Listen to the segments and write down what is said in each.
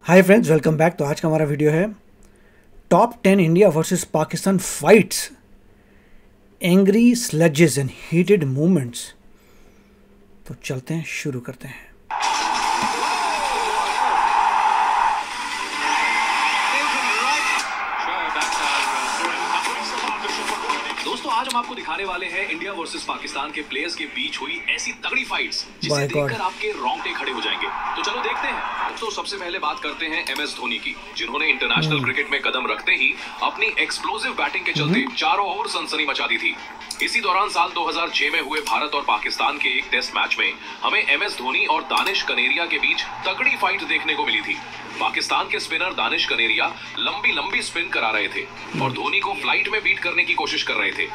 Hi friends, welcome back. तो आज का हमारा वीडियो है top 10 India versus Pakistan fights, angry sledges and heated movements. तो चलते हैं, शुरू करते हैं। दोस्तों, आज हम आपको दिखाने वाले हैं इंडिया वर्सेस पाकिस्तान के प्लेयर्स के बीच हुई ऐसी तगड़ी फाइट्स जिसे देखकर आपके रोंगटे खड़े हो जाएंगे। तो चलो देखते हैं। तो सबसे पहले बात करते हैं MS धोनी की, जिन्होंने इंटरनेशनल क्रिकेट में कदम रखते ही अपनी एक्सप्लोसिव बैटिंग के चलते चारों ओर सनसनी मचा दी थी। इसी दौरान साल 2006 में हुए भारत और पाकिस्तान के एक टेस्ट मैच में हमें MS धोनी और दानिश कनेरिया के बीच तगड़ी फाइट देखने को मिली थी। पाकिस्तान के स्पिनर दानिश कनेरिया लंबी स्पिन करा रहे थे और धोनी को फ्लाइट में बीट करने की कोशिश कर रहे थे।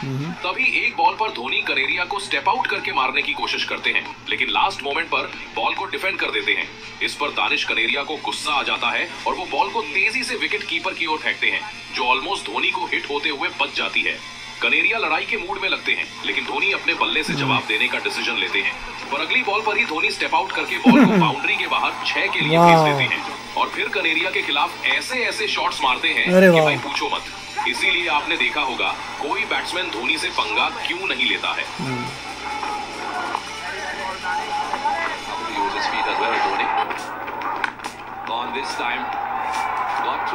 तभी एक बॉल पर धोनी कनेरिया को स्टेप आउट करके मारने की कोशिश करते हैं, लेकिन लास्ट मोमेंट पर बॉल को डिफेंड कर देते हैं। इस पर दानिश कनेरिया को गुस्सा आ जाता है और वो बॉल को तेजी से विकेट कीपर की ओर फेंकते हैं, जो ऑलमोस्ट धोनी को हिट होते हुए बच जाती है। कनेरिया लड़ाई के मूड में लगते हैं, लेकिन धोनी अपने बल्ले से जवाब देने का डिसीजन लेते हैं। पर अगली बॉल पर ही धोनी स्टेप आउट करके बॉल को बाउंड्री के बाहर 6 के लिए भेज देते हैं और फिर कनेरिया के खिलाफ ऐसे शॉट्स मारते हैं कि भाई पूछो मत। इसीलिए आपने देखा होगा कोई बैट्समैन धोनी से पंगा क्यों नहीं लेता है।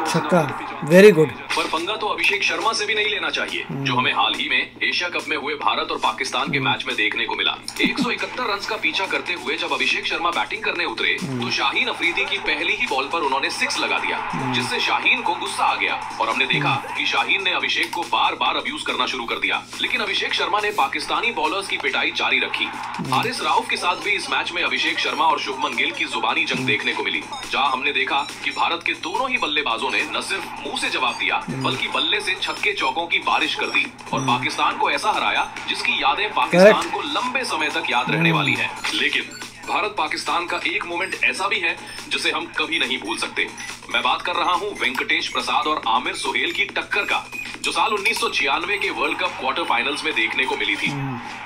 छक्का, वेरी गुड। पर पंगा तो अभिषेक शर्मा से भी नहीं लेना चाहिए, जो हमें हाल ही में एशिया कप में हुए भारत और पाकिस्तान के मैच में देखने को मिला। 171 रन का पीछा करते हुए जब अभिषेक शर्मा बैटिंग करने उतरे तो शाहीन अफरीदी की पहली ही बॉल पर उन्होंने 6 लगा दिया, जिससे शाहीन को गुस्सा आ गया और हमने देखा कि शाहीन ने अभिषेक को बार अब्यूज करना शुरू कर दिया। लेकिन अभिषेक शर्मा ने पाकिस्तानी बॉलर्स की पिटाई जारी रखी। हारिस राउफ के साथ भी इस मैच में अभिषेक शर्मा और शुभमन गिल की जुबानी जंग देखने को मिली, जहां हमने देखा कि भारत के दोनों ही बल्लेबाजों ने न सिर्फ मुंह से जवाब दिया बल्कि बल्ले से छक्के चौकों की बारिश कर दी और पाकिस्तान को ऐसा हराया जिसकी यादें पाकिस्तान को लंबे समय तक याद रहने वाली है। लेकिन भारत पाकिस्तान का एक मोमेंट ऐसा भी है जिसे हम कभी नहीं भूल सकते। मैं बात कर रहा हूं वेंकटेश प्रसाद और आमिर सुहेल की टक्कर का, जो साल 1996 के वर्ल्ड कप क्वार्टर फाइनल्स में देखने को मिली थी।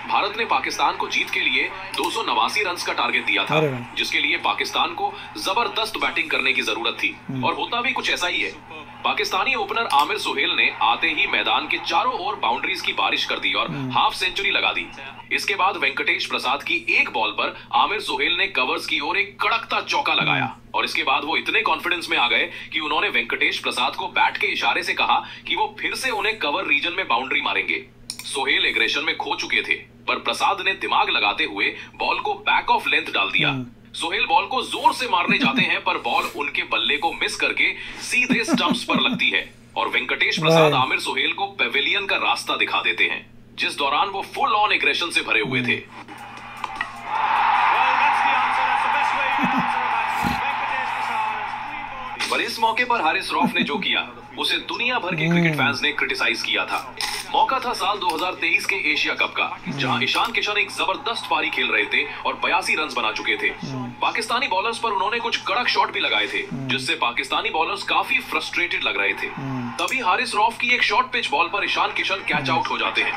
भारत ने पाकिस्तान को जीत के लिए 289 रन का टारगेट दिया था, जिसके लिए पाकिस्तान को जबरदस्त बैटिंग करने की जरूरत थी और होता भी कुछ ऐसा ही है। पाकिस्तानी ओपनर आमिर सुहेल ने आते ही मैदान के चारों ओर बाउंड्रीज की बारिश कर दी और हाफ सेंचुरी लगा दी। इसके बाद वेंकटेश प्रसाद की एक बॉल पर आमिर सुहेल ने कवर्स की ओर एक कड़कता चौका लगाया और इसके बाद वो इतने कॉन्फिडेंस में आ गए कि उन्होंने वेंकटेश प्रसाद को बैट के इशारे से कहा कि वो फिर से उन्हें कवर रीजन में बाउंड्री मारेंगे। सुहेल एग्रेशन में खो चुके थे, पर प्रसाद ने दिमाग लगाते हुए बॉल को बैक ऑफ लेंथ डाल दिया। सुहेल बॉल को जोर से मारने जाते हैं, पर बॉल उनके बल्ले को मिस करके सीधे स्टंप्स पर लगती है और वेंकटेश प्रसाद आमिर सुहेल को पेविलियन का रास्ता दिखा देते हैं, जिस दौरान वो फुल ऑन एग्रेशन से भरे हुए थे। पर इस मौके पर हारिस रऊफ ने जो किया उसे दुनिया भर के क्रिकेट फैंस ने क्रिटिसाइज किया था। मौका था साल 2023 के एशिया कप का, जहां ईशान किशन एक जबरदस्त पारी खेल रहे थे और 82 रन बना चुके थे। पाकिस्तानी बॉलर्स पर उन्होंने कुछ कड़क शॉट भी लगाए थे, जिससे पाकिस्तानी बॉलर्स काफी फ्रस्ट्रेटेड लग रहे थे। तभी हारिस रऊफ की एक शॉर्ट पिच बॉल पर ईशान किशन कैच आउट हो जाते हैं,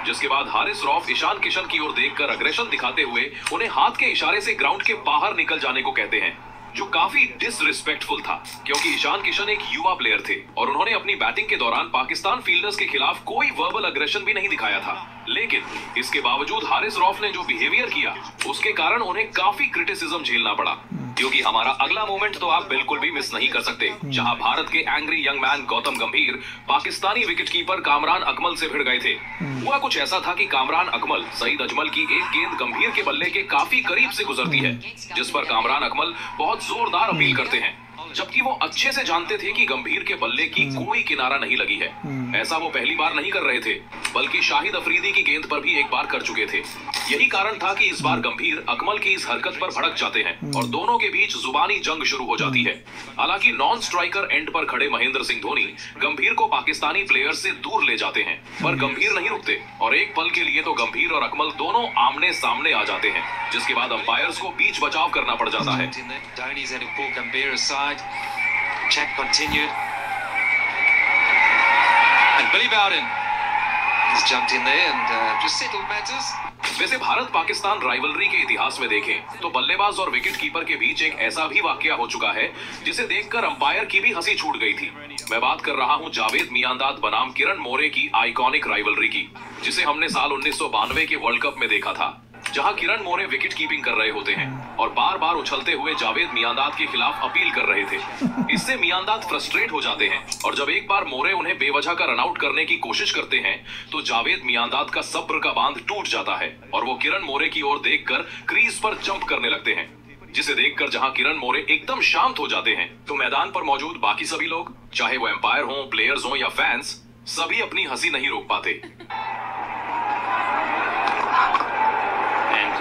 जिसके बाद हारिस रऊफ ईशान किशन की ओर देखकर अग्रेशन दिखाते हुए उन्हें हाथ के इशारे से ग्राउंड के बाहर निकल जाने को कहते हैं, जो काफी डिसरिस्पेक्टफुल था, क्योंकि ईशान किशन एक युवा प्लेयर थे और उन्होंने अपनी बैटिंग के दौरान पाकिस्तान फील्डर्स के खिलाफ कोई वर्बल अग्रेशन भी नहीं दिखाया था। लेकिन इसके बावजूद हारिस रऊफ ने जो बिहेवियर किया उसके कारण उन्हें काफी क्रिटिसिज्म झेलना पड़ा, क्योंकि हमारा अगला मोमेंट तो आप बिल्कुल भी मिस नहीं कर सकते, जहां भारत के एंग्री यंग मैन गौतम गंभीर पाकिस्तानी विकेटकीपर कामरान अकमल से भिड़ गए थे। हुआ कुछ ऐसा था कि कामरान अकमल सईद अजमल की एक गेंद गंभीर के बल्ले के काफी करीब से गुजरती है, जिस पर कामरान अकमल बहुत जोरदार अपील करते हैं, जबकि वो अच्छे से जानते थे कि गंभीर के बल्ले की कोई किनारा नहीं लगी है। ऐसा वो पहली बार नहीं कर रहे थे, बल्कि शाहिद अफरीदी की गेंद पर भी एक बार कर चुके थे। यही कारण था कि इस बार गंभीर अकमल की इस हरकत पर भड़क जाते हैं और दोनों के बीच जुबानी जंग शुरू हो जाती है। हालांकि नॉन स्ट्राइकर एंड पर खड़े महेंद्र सिंह धोनी गंभीर को पाकिस्तानी प्लेयर्स से दूर ले जाते हैं, पर गंभीर नहीं रुकते और एक पल के लिए तो गंभीर और अकमल दोनों आमने सामने आ जाते हैं, जिसके बाद अंपायर्स को बीच बचाव करना पड़ जाता है। Check continued, and Billy Bowden has jumped in there and just settled matters. वैसे भारत पाकिस्तान राइवलरी के इतिहास में देखें तो बल्लेबाज और विकेट कीपर के बीच एक ऐसा भी वाकया हो चुका है जिसे देखकर अंपायर की भी हंसी छूट गई थी। मैं बात कर रहा हूं जावेद मियांदाद बनाम किरण मोरे की आइकॉनिक राइवलरी की, जिसे हमने साल 1992 के वर्ल्ड कप में देखा था, जहां किरण मोरे विकेट कीपिंग कर रहे होते हैं और बार बार उछलते हुए जावेद मियांदाद के खिलाफ अपील कर रहे थे। इससे मियांदाद फ्रस्ट्रेट हो जाते हैं और जब एक बार मोरे उन्हें बेवजह का रनआउट करने की कोशिश करते हैं तो जावेद मियांदाद का सब्र का बांध टूट जाता है और वो किरण मोरे की ओर देखकर क्रीज पर जंप करने लगते हैं, जिसे देखकर जहां किरण मोरे एकदम शांत हो जाते हैं तो मैदान पर मौजूद बाकी सभी लोग, चाहे वो एम्पायर हो, प्लेयर्स हो या फैंस, सभी अपनी हंसी नहीं रोक पाते।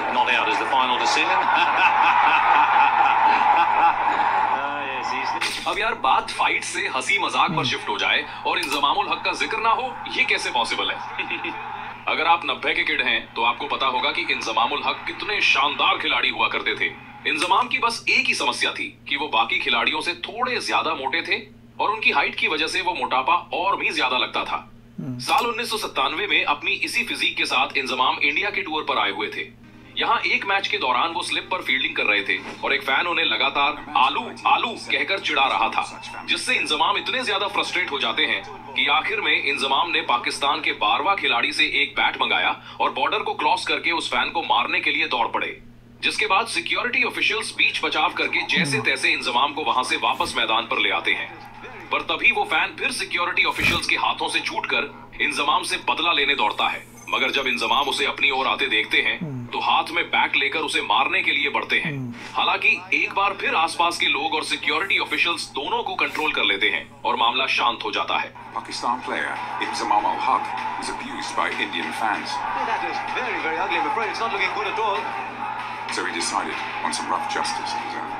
Not out is the final decision. अब यार बात फाइट से हंसी मजाक पर शिफ्ट हो जाए और इंजमामुल हक का जिक्र ना हो, ये कैसे पॉसिबल है? अगर आप 90 के किड हैं तो आपको पता होगा कि इंजमामुल हक कितने शानदार खिलाड़ी हुआ करते थे। इंजमाम की बस एक ही समस्या थी कि वो बाकी खिलाड़ियों से थोड़े ज्यादा मोटे थे और उनकी हाइट की वजह से वो मोटापा और भी ज्यादा लगता था। साल 1997 में अपनी इसी फिजिक के साथ इंजमाम इंडिया के टूर पर आए हुए थे। यहाँ एक मैच के दौरान वो स्लिप पर फील्डिंग कर रहे थे और एक फैन उन्हें लगातार आलू आलू कहकर चिढ़ा रहा था, जिससे इंजमाम इतने ज्यादा फ्रस्ट्रेट हो जाते हैं कि आखिर में इंजमाम ने पाकिस्तान के 12वां खिलाड़ी से एक बैट मंगाया और बॉर्डर को क्रॉस करके उस फैन को मारने के लिए दौड़ पड़े, जिसके बाद सिक्योरिटी ऑफिशियल्स बीच बचाव करके जैसे तैसे इंजमाम को वहां से वापस मैदान पर ले आते हैं। पर तभी वो फैन फिर सिक्योरिटी ऑफिशियल्स के हाथों से छूटकर इंजमाम से बदला लेने दौड़ता है, मगर जब इंजमाम उसे अपनी ओर आते देखते हैं तो हाथ में बैट लेकर उसे मारने के लिए बढ़ते हैं। हालांकि एक बार फिर आसपास के लोग और सिक्योरिटी ऑफिशियल्स दोनों को कंट्रोल कर लेते हैं और मामला शांत हो जाता है। Pakistan player Inzamam Ul Haq was abused by Indian fans. That is very, very ugly. I'm afraid it's not looking good at all. So he decided on some rough justice of his own.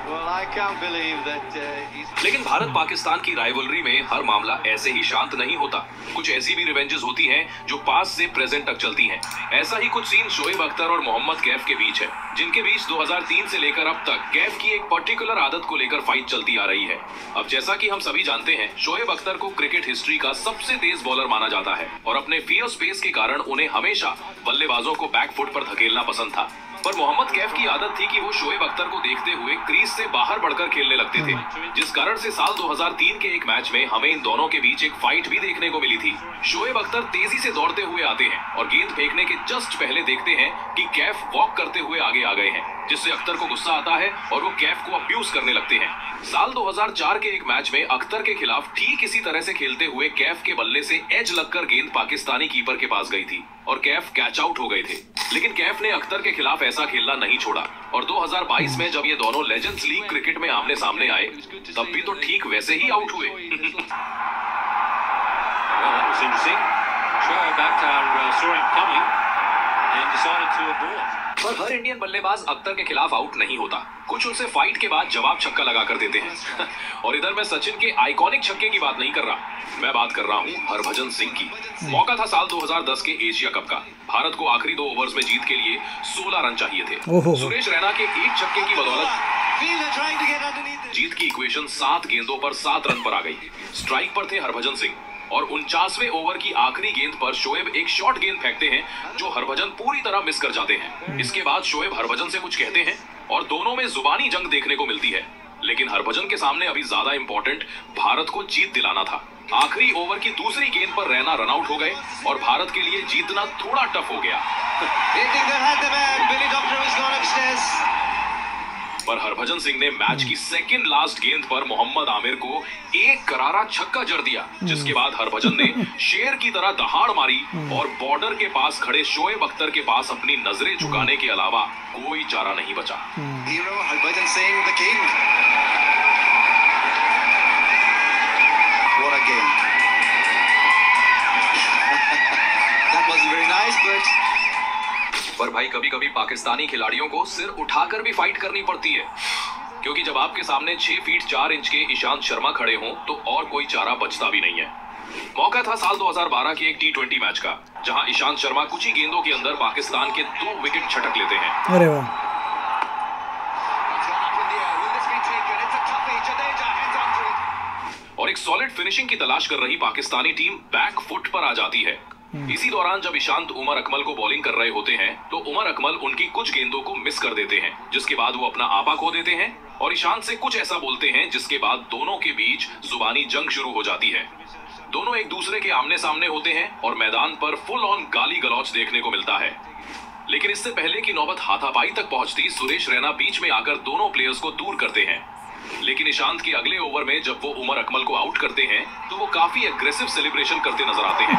Well, I can't believe that he's... लेकिन भारत पाकिस्तान की rivalry में हर मामला ऐसे ही शांत नहीं होता। कुछ ऐसी भी रिवेंजेस होती हैं जो पास से प्रेजेंट तक चलती हैं। ऐसा ही कुछ सीन शोएब अख्तर और मोहम्मद कैफ के बीच है, जिनके बीच 2003 से लेकर अब तक कैफ की एक पर्टिकुलर आदत को लेकर फाइट चलती आ रही है। अब जैसा कि हम सभी जानते हैं, शोएब अख्तर को क्रिकेट हिस्ट्री का सबसे तेज बॉलर माना जाता है और अपने फियर्स पेस के कारण उन्हें हमेशा बल्लेबाजों को बैकफुट पर धकेलना पसंद था। पर मोहम्मद कैफ की आदत थी कि वो शोएब अख्तर को देखते हुए क्रीज से बाहर बढ़कर खेलने लगते थे, जिस कारण से साल 2003 के एक मैच में हमें इन दोनों के बीच एक फाइट भी देखने को मिली थी। शोएब अख्तर तेजी से दौड़ते हुए आते हैं और गेंद फेंकने के जस्ट पहले देखते हैं कि कैफ वॉक करते हुए आगे आ गए हैं, जिससे अख्तर को गुस्सा आता है और वो कैफ को अब्यूज करने लगते हैं। साल 2004 के एक मैच में अख्तर के खिलाफ ठीक इसी तरह से खेलते हुए कैफ के बल्ले से एज लगकर गेंद पाकिस्तानी कीपर के पास गई थी और कैफ कैच आउट हो गए थे, लेकिन कैफ ने अख्तर के खिलाफ ऐसा खेलना नहीं छोड़ा और 2022 में जब ये दोनों लेजेंड्स लीग क्रिकेट में आमने सामने आए तब भी तो ठीक वैसे ही आउट हुए। पर हर इंडियन बल्लेबाज अख्तर के खिलाफ आउट नहीं होता, कुछ उनसे फाइट के बाद जवाब छक्का लगा कर देते हैं। और इधर मैं सचिन के आइकॉनिक छक्के की बात नहीं कर रहा, मैं बात कर रहा हूँ हरभजन सिंह की। मौका था साल 2010 के एशिया कप का। भारत को आखिरी 2 ओवर्स में जीत के लिए 16 रन चाहिए थे। सुरेश रैना के एक छक्के की बदौलत जीत की इक्वेशन 7 गेंदों पर 7 रन पर आ गई। स्ट्राइक पर थे हरभजन सिंह और 49वें ओवर की आखिरी गेंद पर शोएब एक शॉर्ट गेंद फेंकते हैं जो हरभजन पूरी तरह मिस कर जाते हैं। इसके बाद शोएब हरभजन से कुछ कहते हैं और दोनों में जुबानी जंग देखने को मिलती है, लेकिन हरभजन के सामने अभी ज्यादा इंपॉर्टेंट भारत को जीत दिलाना था। आखिरी ओवर की दूसरी गेंद पर रैना रन आउट हो गए और भारत के लिए जीतना थोड़ा टफ हो गया। पर हरभजन सिंह ने मैच की सेकंड लास्ट गेंद पर मोहम्मद आमिर को एक करारा छक्का जड़ दिया, जिसके बाद हरभजन ने शेर की तरह दहाड़ मारी और बॉर्डर के पास खड़े शोएब अख्तर के पास अपनी नजरें झुकाने के अलावा कोई चारा नहीं बचा। Hero Harbhajan Singh, the king. What a game. That wasn't very nice, but पर भाई कभी कभी पाकिस्तानी खिलाड़ियों को सिर उठाकर भी फाइट करनी पड़ती है, क्योंकि जब आपके सामने 6 फीट 4 इंच के ईशांत शर्मा खड़े हों तो और कोई चारा बचता भी नहीं है। मौका था साल 2012 के एक T20 मैच का, जहां ईशांत शर्मा कुछ ही गेंदों के अंदर पाकिस्तान के 2 विकेट छटक लेते हैं। अरे वाह। और एक सॉलिड फिनिशिंग की तलाश कर रही पाकिस्तानी टीम बैक फुट पर आ जाती है इसी दौरान जब ईशांत उमर अकमल को बॉलिंग कर रहे होते हैं तो उमर अकमल उनकी कुछ गेंदों को मिस कर देते हैं, जिसके बाद वो अपना आपा खो देते हैं और ईशांत से कुछ ऐसा बोलते हैं जिसके बाद दोनों के बीच जुबानी जंग शुरू हो जाती है। दोनों एक दूसरे के आमने सामने होते हैं और मैदान पर फुल ऑन गाली गलौज देखने को मिलता है। लेकिन इससे पहले कि नौबत हाथापाई तक पहुंचती, सुरेश रैना बीच में आकर दोनों प्लेयर्स को दूर करते हैं। लेकिन ईशांत के अगले ओवर में जब वो उमर अकमल को आउट करते हैं तो वो काफी एग्रेसिव सेलिब्रेशन करते नजर आते हैं,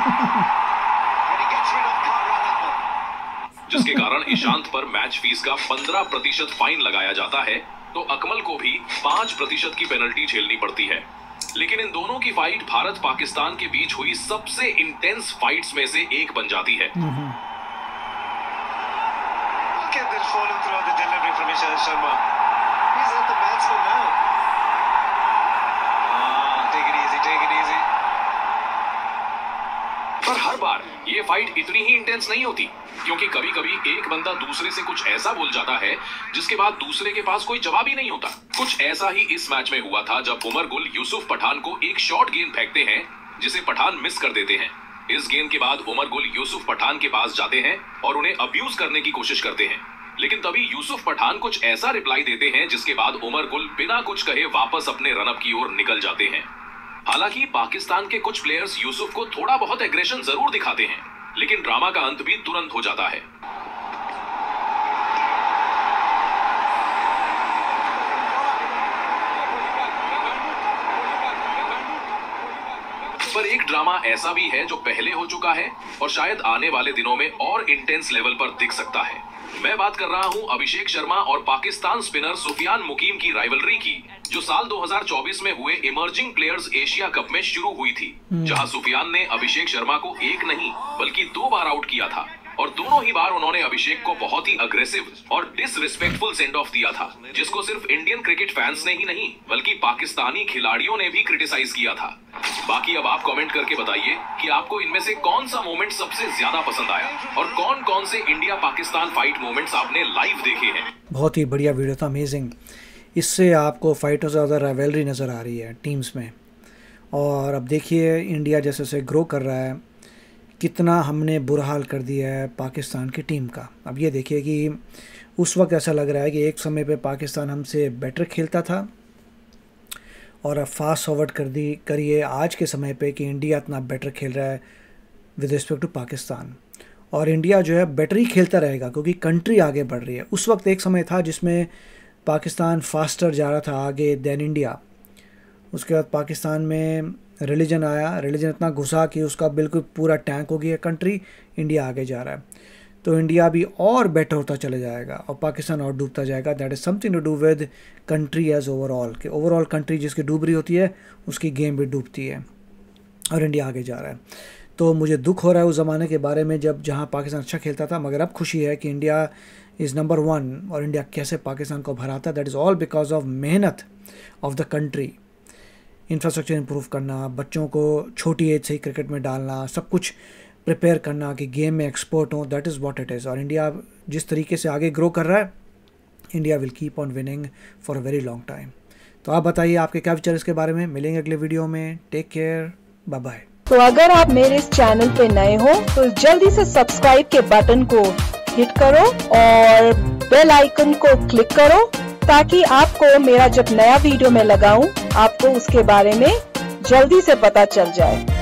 जिसके कारण ईशांत पर मैच फीस का 15% फाइन लगाया जाता है, तो अकमल को भी 5% की पेनल्टी झेलनी पड़ती है। लेकिन इन दोनों की फाइट भारत पाकिस्तान के बीच हुई सबसे इंटेंस फाइट्स में से एक बन जाती है। पर हर बार ये फाइट इतनी ही इंटेंस नहीं होती, क्योंकि कभी कभी एक बंदा दूसरे से कुछ ऐसा बोल जाता है जिसके बाद दूसरे के पास कोई जवाब ही नहीं होता। कुछ ऐसा ही इस मैच में हुआ था जब उमर गुल यूसुफ पठान को एक शॉर्ट गेंद फेंकते हैं जिसे पठान मिस कर देते हैं। इस गेंद के बाद उमर गुल यूसुफ पठान के पास जाते हैं और उन्हें अब्यूज करने की कोशिश करते हैं, लेकिन तभी यूसुफ पठान कुछ ऐसा रिप्लाई देते हैं जिसके बाद उमर गुल बिना कुछ कहे वापस अपने रनअप की ओर निकल जाते हैं। हालांकि पाकिस्तान के कुछ प्लेयर्स यूसुफ को थोड़ा बहुत एग्रेशन जरूर दिखाते हैं, लेकिन ड्रामा का अंत भी तुरंत हो जाता है। पर एक ड्रामा ऐसा भी है जो पहले हो चुका है और शायद आने वाले दिनों में और इंटेंस लेवल पर दिख सकता है। मैं बात कर रहा हूं अभिषेक शर्मा और पाकिस्तान स्पिनर सुफियान मुकीम की राइवलरी की, जो साल 2024 में हुए इमर्जिंग प्लेयर्स एशिया कप में शुरू हुई थी, जहां सुफियान ने अभिषेक शर्मा को एक नहीं बल्कि 2 बार आउट किया था और दोनों ही बार उन्होंने अभिषेक को बहुत ही अग्रेसिव और डिसरिस्पेक्टफुल सेंड ऑफ दिया था, जिसको सिर्फ इंडियन क्रिकेट फैंस ने ही नहीं बल्कि पाकिस्तानी खिलाड़ियों ने भी क्रिटिसाइज किया था। बाकी अब आप कमेंट करके बताइए कि आपको इनमें से कौन सा मोमेंट सबसे ज्यादा पसंद आया और कौन कौन से इंडिया पाकिस्तान फाइट मोमेंट्स आपने लाइव देखे हैं। बहुत ही बढ़िया वीडियो था, अमेजिंग। इससे आपको फाइटों से ज़्यादा राइवलरी नज़र आ रही है टीम्स में। और अब देखिए इंडिया जैसे से ग्रो कर रहा है, कितना हमने बुरा हाल कर दिया है पाकिस्तान की टीम का। अब ये देखिए कि उस वक्त ऐसा लग रहा है कि एक समय पे पाकिस्तान हमसे बेटर खेलता था और अब फास्ट फॉरवर्ड करिए आज के समय पे कि इंडिया इतना बेटर खेल रहा है विद रिस्पेक्ट टू पाकिस्तान। और इंडिया जो है बेटर ही खेलता रहेगा क्योंकि कंट्री आगे बढ़ रही है। उस वक्त एक समय था जिसमें पाकिस्तान फास्टर जा रहा था आगे देन इंडिया। उसके बाद पाकिस्तान में रिलीजन आया, रिलीजन इतना घुसा कि उसका बिल्कुल पूरा टैंक हो गया कंट्री, इंडिया आगे जा रहा है। तो इंडिया भी और बेटर होता चला जाएगा और पाकिस्तान और डूबता जाएगा। That is something to do with country as overall, कि ओवरऑल कंट्री जिसकी डूब रही होती है उसकी गेम भी डूबती है और इंडिया आगे जा रहा है। तो मुझे दुख हो रहा है उस ज़माने के बारे में जहाँ पाकिस्तान अच्छा खेलता था, मगर अब खुशी है कि इंडिया इज़ नंबर 1 और इंडिया कैसे पाकिस्तान को हराता है। That is all because of mehnat of the country. Infrastructure improve करना, बच्चों को छोटी एज से ही क्रिकेट में डालना, सब कुछ प्रिपेयर करना कि गेम में एक्सपर्ट हो, that is what it is. और इंडिया जिस तरीके से आगे ग्रो कर रहा है, India will keep on winning for a very long time. तो आप बताइए आपके क्या विचार इसके बारे में। मिलेंगे अगले वीडियो में। Take care, bye bye. तो अगर आप मेरे इस चैनल पे नए हो तो जल्दी से सब्सक्राइब के बटन को हिट करो और बेल आइकन को क्लिक करो ताकि आपको मेरा जब नया वीडियो मैं लगाऊं आपको उसके बारे में जल्दी से पता चल जाए।